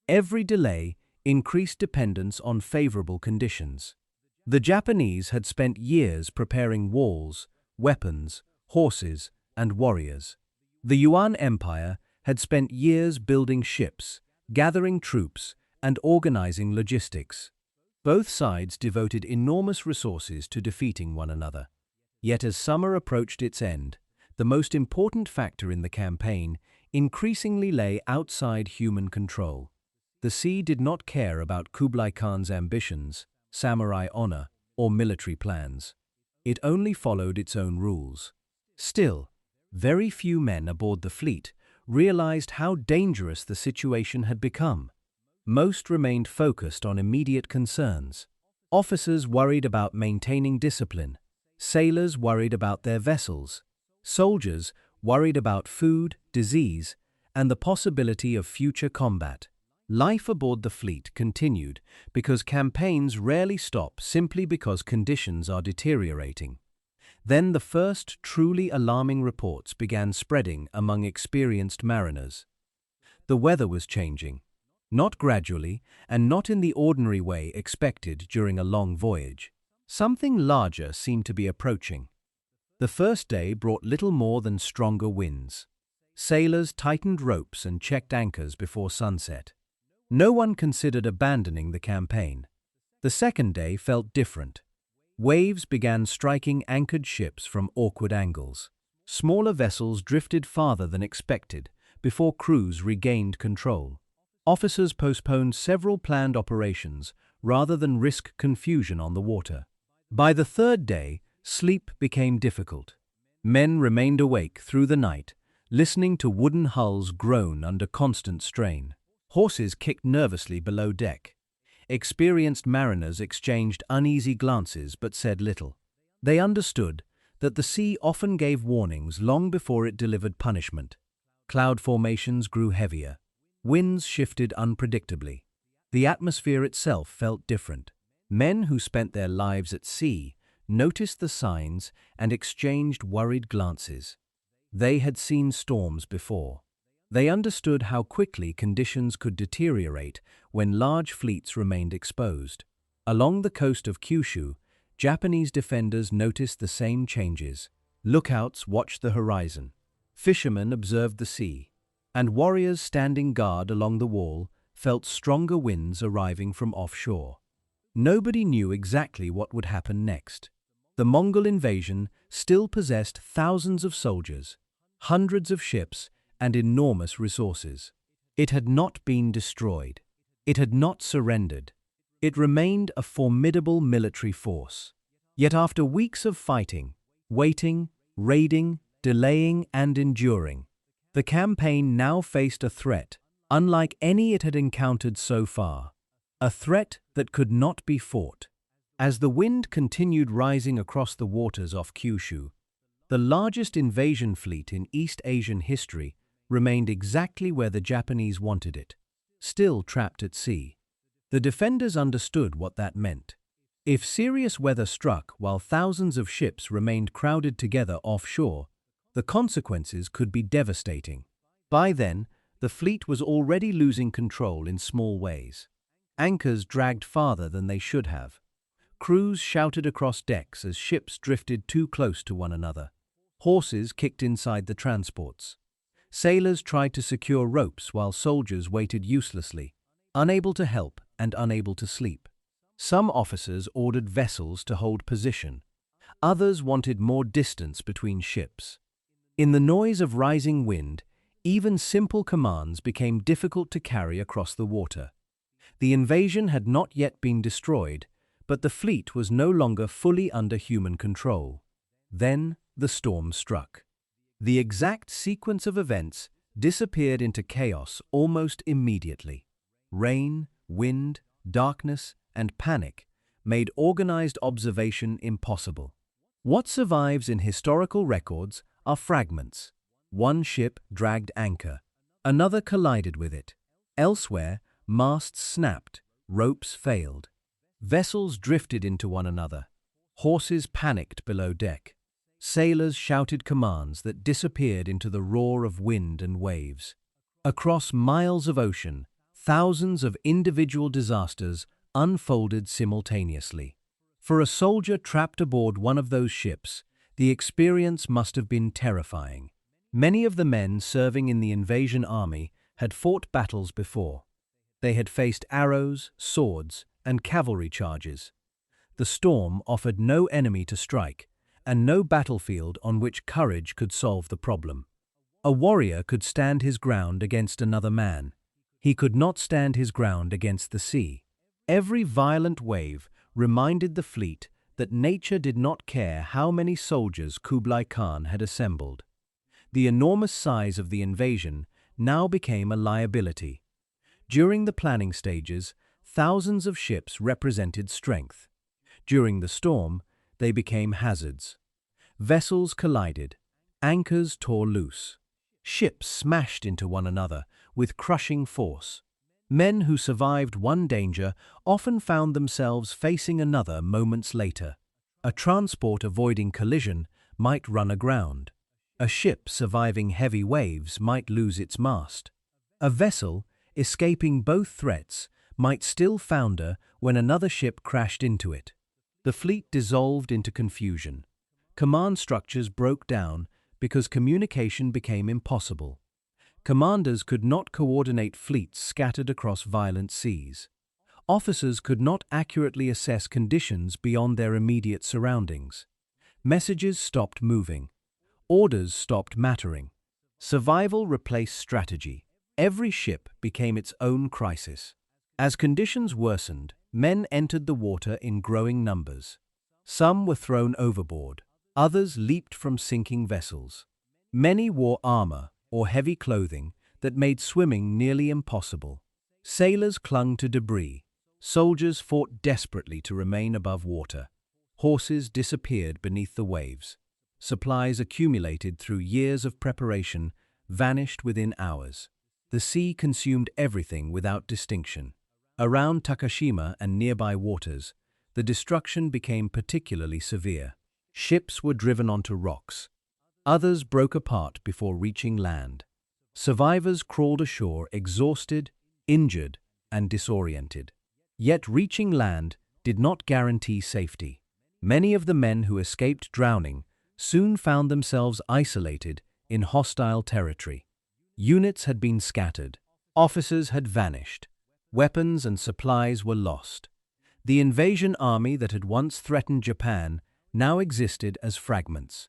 Every delay increased dependence on favorable conditions. The Japanese had spent years preparing walls, weapons, horses, and warriors. The Yuan Empire had spent years building ships, gathering troops, and organizing logistics. Both sides devoted enormous resources to defeating one another. Yet as summer approached its end, the most important factor in the campaign increasingly lay outside human control. The sea did not care about Kublai Khan's ambitions, samurai honor, or military plans. It only followed its own rules. Still, very few men aboard the fleet realized how dangerous the situation had become. Most remained focused on immediate concerns. Officers worried about maintaining discipline. Sailors worried about their vessels. Soldiers worried about food, disease, and the possibility of future combat. Life aboard the fleet continued because campaigns rarely stop simply because conditions are deteriorating. Then the first truly alarming reports began spreading among experienced mariners. The weather was changing, not gradually and not in the ordinary way expected during a long voyage. Something larger seemed to be approaching. The first day brought little more than stronger winds. Sailors tightened ropes and checked anchors before sunset. No one considered abandoning the campaign. The second day felt different. Waves began striking anchored ships from awkward angles. Smaller vessels drifted farther than expected before crews regained control. Officers postponed several planned operations rather than risk confusion on the water. By the third day, sleep became difficult. Men remained awake through the night, listening to wooden hulls groan under constant strain. Horses kicked nervously below deck. Experienced mariners exchanged uneasy glances but said little. They understood that the sea often gave warnings long before it delivered punishment. Cloud formations grew heavier. Winds shifted unpredictably. The atmosphere itself felt different. Men who spent their lives at sea noticed the signs and exchanged worried glances. They had seen storms before. They understood how quickly conditions could deteriorate when large fleets remained exposed. Along the coast of Kyushu, Japanese defenders noticed the same changes. Lookouts watched the horizon. Fishermen observed the sea. And warriors standing guard along the wall felt stronger winds arriving from offshore. Nobody knew exactly what would happen next. The Mongol invasion still possessed thousands of soldiers, hundreds of ships, and enormous resources. It had not been destroyed. It had not surrendered. It remained a formidable military force. Yet after weeks of fighting, waiting, raiding, delaying, and enduring, The campaign now faced a threat, unlike any it had encountered so far. A threat that could not be fought. As the wind continued rising across the waters off Kyushu, the largest invasion fleet in East Asian history remained exactly where the Japanese wanted it, still trapped at sea. The defenders understood what that meant. If serious weather struck while thousands of ships remained crowded together offshore, the consequences could be devastating. By then, the fleet was already losing control in small ways. Anchors dragged farther than they should have. Crews shouted across decks as ships drifted too close to one another. Horses kicked inside the transports. Sailors tried to secure ropes while soldiers waited uselessly, unable to help and unable to sleep. Some officers ordered vessels to hold position. Others wanted more distance between ships. In the noise of rising wind, even simple commands became difficult to carry across the water. The invasion had not yet been destroyed, but the fleet was no longer fully under human control. Then the storm struck. The exact sequence of events disappeared into chaos almost immediately. Rain, wind, darkness, and panic made organized observation impossible. What survives in historical records are fragments. One ship dragged anchor. Another collided with it. Elsewhere, masts snapped, ropes failed. Vessels drifted into one another. Horses panicked below deck. Sailors shouted commands that disappeared into the roar of wind and waves. Across miles of ocean, thousands of individual disasters unfolded simultaneously. For a soldier trapped aboard one of those ships, the experience must have been terrifying. Many of the men serving in the invasion army had fought battles before. They had faced arrows, swords, and cavalry charges. The storm offered no enemy to strike, and no battlefield on which courage could solve the problem. A warrior could stand his ground against another man. He could not stand his ground against the sea. Every violent wave reminded the fleet that nature did not care how many soldiers Kublai Khan had assembled. The enormous size of the invasion now became a liability. During the planning stages, thousands of ships represented strength. During the storm, they became hazards. Vessels collided. Anchors tore loose. Ships smashed into one another with crushing force. Men who survived one danger often found themselves facing another moments later. A transport avoiding collision might run aground. A ship surviving heavy waves might lose its mast. A vessel, escaping both threats, might still founder when another ship crashed into it. The fleet dissolved into confusion. Command structures broke down because communication became impossible. Commanders could not coordinate fleets scattered across violent seas. Officers could not accurately assess conditions beyond their immediate surroundings. Messages stopped moving. Orders stopped mattering. Survival replaced strategy. Every ship became its own crisis. As conditions worsened, men entered the water in growing numbers. Some were thrown overboard. Others leaped from sinking vessels. Many wore armor or heavy clothing that made swimming nearly impossible. Sailors clung to debris. Soldiers fought desperately to remain above water. Horses disappeared beneath the waves. Supplies accumulated through years of preparation vanished within hours. The sea consumed everything without distinction. Around Takashima and nearby waters, the destruction became particularly severe. Ships were driven onto rocks. Others broke apart before reaching land. Survivors crawled ashore exhausted, injured, and disoriented. Yet reaching land did not guarantee safety. Many of the men who escaped drowning soon found themselves isolated in hostile territory. Units had been scattered. Officers had vanished. Weapons and supplies were lost. The invasion army that had once threatened Japan now existed as fragments.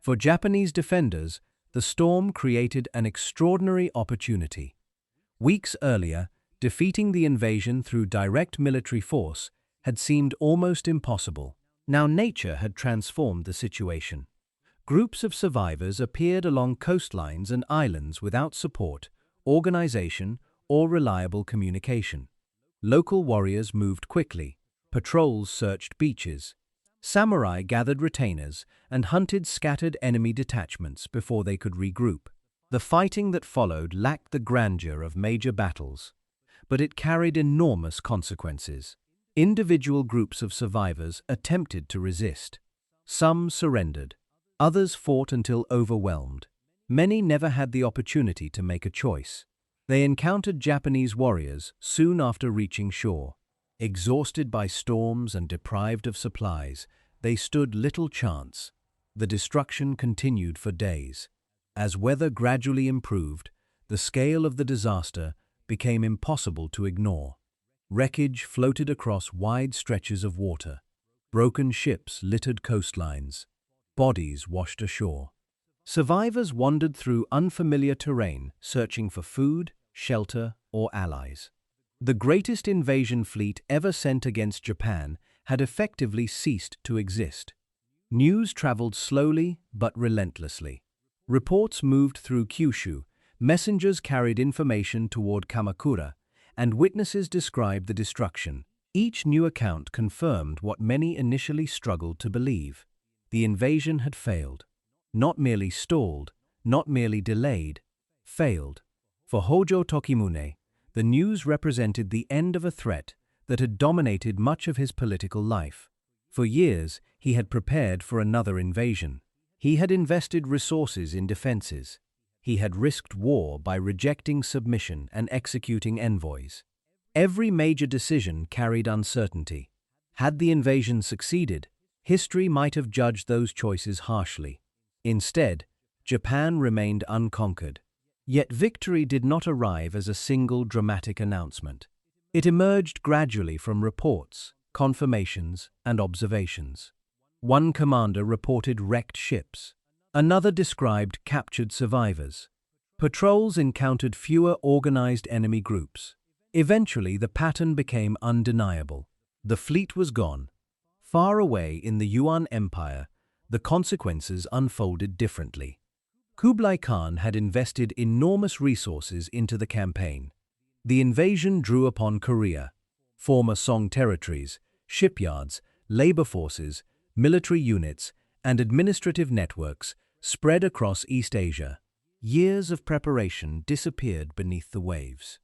For Japanese defenders, the storm created an extraordinary opportunity. Weeks earlier, defeating the invasion through direct military force had seemed almost impossible. Now nature had transformed the situation. Groups of survivors appeared along coastlines and islands without support, organization, or reliable communication. Local warriors moved quickly, patrols searched beaches, samurai gathered retainers and hunted scattered enemy detachments before they could regroup. The fighting that followed lacked the grandeur of major battles, but it carried enormous consequences. Individual groups of survivors attempted to resist. Some surrendered. Others fought until overwhelmed. Many never had the opportunity to make a choice. They encountered Japanese warriors soon after reaching shore. Exhausted by storms and deprived of supplies, they stood little chance. The destruction continued for days. As weather gradually improved, the scale of the disaster became impossible to ignore. Wreckage floated across wide stretches of water. Broken ships littered coastlines. Bodies washed ashore. Survivors wandered through unfamiliar terrain, searching for food, shelter, or allies. The greatest invasion fleet ever sent against Japan had effectively ceased to exist. News traveled slowly but relentlessly. Reports moved through Kyushu, messengers carried information toward Kamakura, and witnesses described the destruction. Each new account confirmed what many initially struggled to believe. The invasion had failed. Not merely stalled, not merely delayed, failed. For Hojo Tokimune, the news represented the end of a threat that had dominated much of his political life. For years, he had prepared for another invasion. He had invested resources in defenses. He had risked war by rejecting submission and executing envoys. Every major decision carried uncertainty. Had the invasion succeeded, history might have judged those choices harshly. Instead, Japan remained unconquered. Yet victory did not arrive as a single dramatic announcement. It emerged gradually from reports, confirmations, and observations. One commander reported wrecked ships. Another described captured survivors. Patrols encountered fewer organized enemy groups. Eventually, the pattern became undeniable. The fleet was gone. Far away in the Yuan Empire, the consequences unfolded differently. Kublai Khan had invested enormous resources into the campaign. The invasion drew upon Korea, former Song territories, shipyards, labor forces, military units, and administrative networks spread across East Asia. Years of preparation disappeared beneath the waves.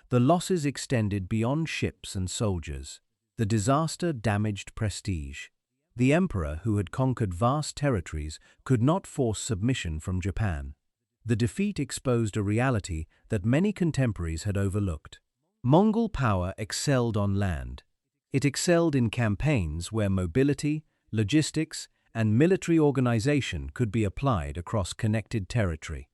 The losses extended beyond ships and soldiers. The disaster damaged prestige. The emperor, who had conquered vast territories, could not force submission from Japan. The defeat exposed a reality that many contemporaries had overlooked. Mongol power excelled on land. It excelled in campaigns where mobility, logistics, and military organization could be applied across connected territory.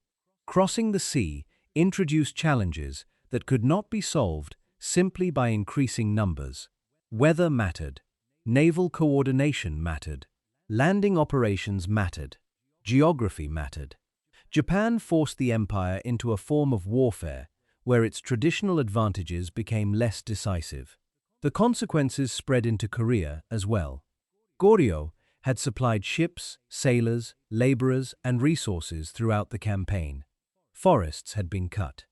Crossing the sea introduced challenges that could not be solved simply by increasing numbers. Weather mattered. Naval coordination mattered. Landing operations mattered. Geography mattered. Japan forced the empire into a form of warfare where its traditional advantages became less decisive. The consequences spread into Korea as well. Goryeo had supplied ships, sailors, laborers, and resources throughout the campaign. Forests had been cut.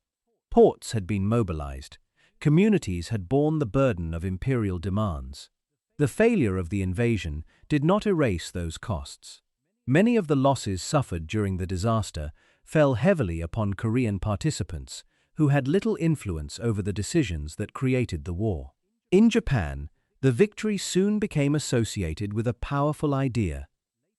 Ports had been mobilized. Communities had borne the burden of imperial demands. The failure of the invasion did not erase those costs. Many of the losses suffered during the disaster fell heavily upon Korean participants who had little influence over the decisions that created the war. In Japan, the victory soon became associated with a powerful idea.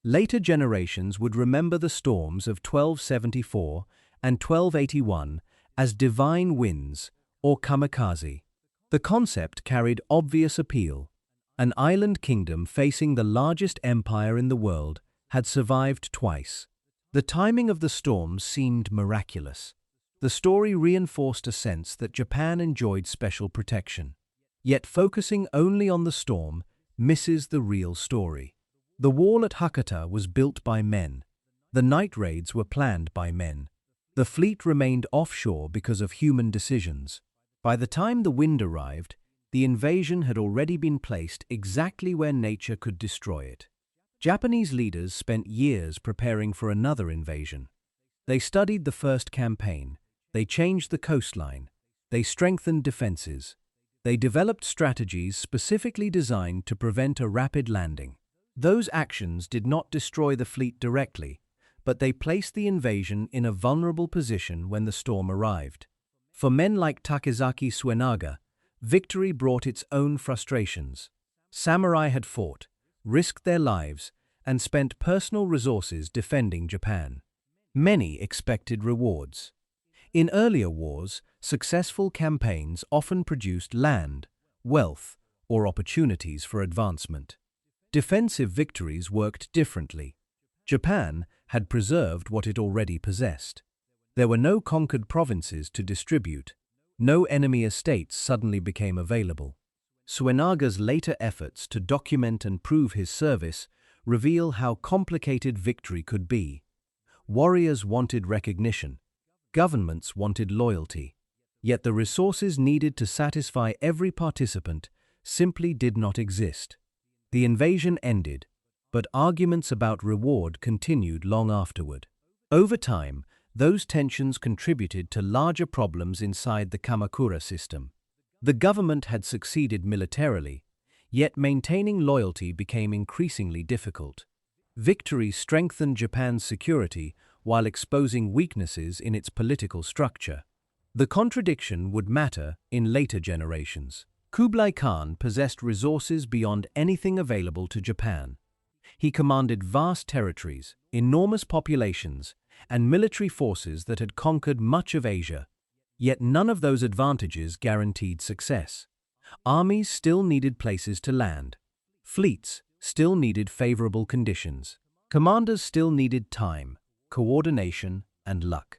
Later generations would remember the storms of 1274 and 1281 as divine winds or kamikaze. The concept carried obvious appeal. An island kingdom facing the largest empire in the world had survived twice. The timing of the storms seemed miraculous. The story reinforced a sense that Japan enjoyed special protection. Yet focusing only on the storm misses the real story. The wall at Hakata was built by men. The night raids were planned by men. The fleet remained offshore because of human decisions. By the time the wind arrived, the invasion had already been placed exactly where nature could destroy it. Japanese leaders spent years preparing for another invasion. They studied the first campaign, they changed the coastline, they strengthened defenses, they developed strategies specifically designed to prevent a rapid landing. Those actions did not destroy the fleet directly, but they placed the invasion in a vulnerable position when the storm arrived. For men like Takezaki Suenaga, victory brought its own frustrations. Samurai had fought, risked their lives, and spent personal resources defending Japan. Many expected rewards. In earlier wars, successful campaigns often produced land, wealth, or opportunities for advancement. Defensive victories worked differently. Japan had preserved what it already possessed. There were no conquered provinces to distribute. No enemy estates suddenly became available. Suenaga's later efforts to document and prove his service reveal how complicated victory could be. Warriors wanted recognition. Governments wanted loyalty. Yet the resources needed to satisfy every participant simply did not exist. The invasion ended, but arguments about reward continued long afterward. Over time, those tensions contributed to larger problems inside the Kamakura system. The government had succeeded militarily, yet maintaining loyalty became increasingly difficult. Victory strengthened Japan's security while exposing weaknesses in its political structure. The contradiction would matter in later generations. Kublai Khan possessed resources beyond anything available to Japan. He commanded vast territories, enormous populations, and military forces that had conquered much of Asia. Yet none of those advantages guaranteed success. Armies still needed places to land. Fleets still needed favorable conditions. Commanders still needed time, coordination, and luck.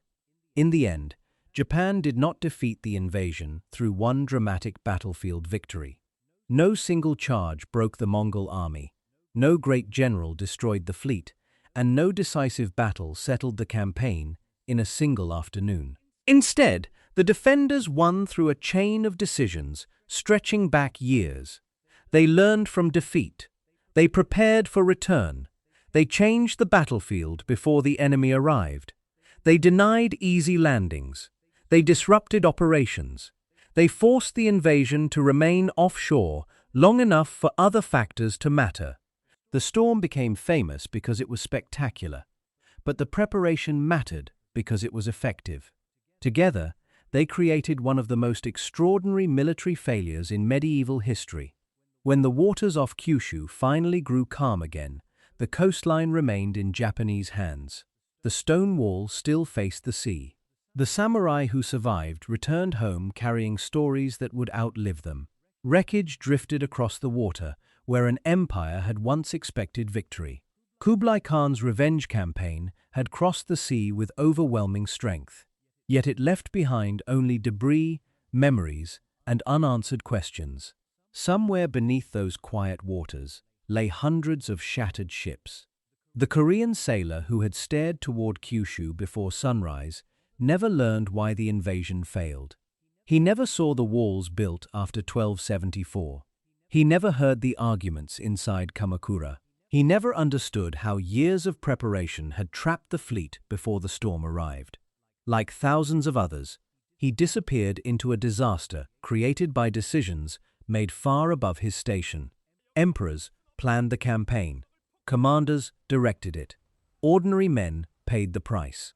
In the end, Japan did not defeat the invasion through one dramatic battlefield victory. No single charge broke the Mongol army, no great general destroyed the fleet, and no decisive battle settled the campaign in a single afternoon. Instead, the defenders won through a chain of decisions stretching back years. They learned from defeat. They prepared for return. They changed the battlefield before the enemy arrived. They denied easy landings. They disrupted operations. They forced the invasion to remain offshore long enough for other factors to matter. The storm became famous because it was spectacular, but the preparation mattered because it was effective. Together, they created one of the most extraordinary military failures in medieval history. When the waters off Kyushu finally grew calm again, the coastline remained in Japanese hands. The stone wall still faced the sea. The samurai who survived returned home carrying stories that would outlive them. Wreckage drifted across the water, where an empire had once expected victory. Kublai Khan's revenge campaign had crossed the sea with overwhelming strength. Yet it left behind only debris, memories, and unanswered questions. Somewhere beneath those quiet waters lay hundreds of shattered ships. The Korean sailor who had stared toward Kyushu before sunrise never learned why the invasion failed. He never saw the walls built after 1274. He never heard the arguments inside Kamakura. He never understood how years of preparation had trapped the fleet before the storm arrived. Like thousands of others, he disappeared into a disaster created by decisions made far above his station. Emperors planned the campaign. Commanders directed it. Ordinary men paid the price.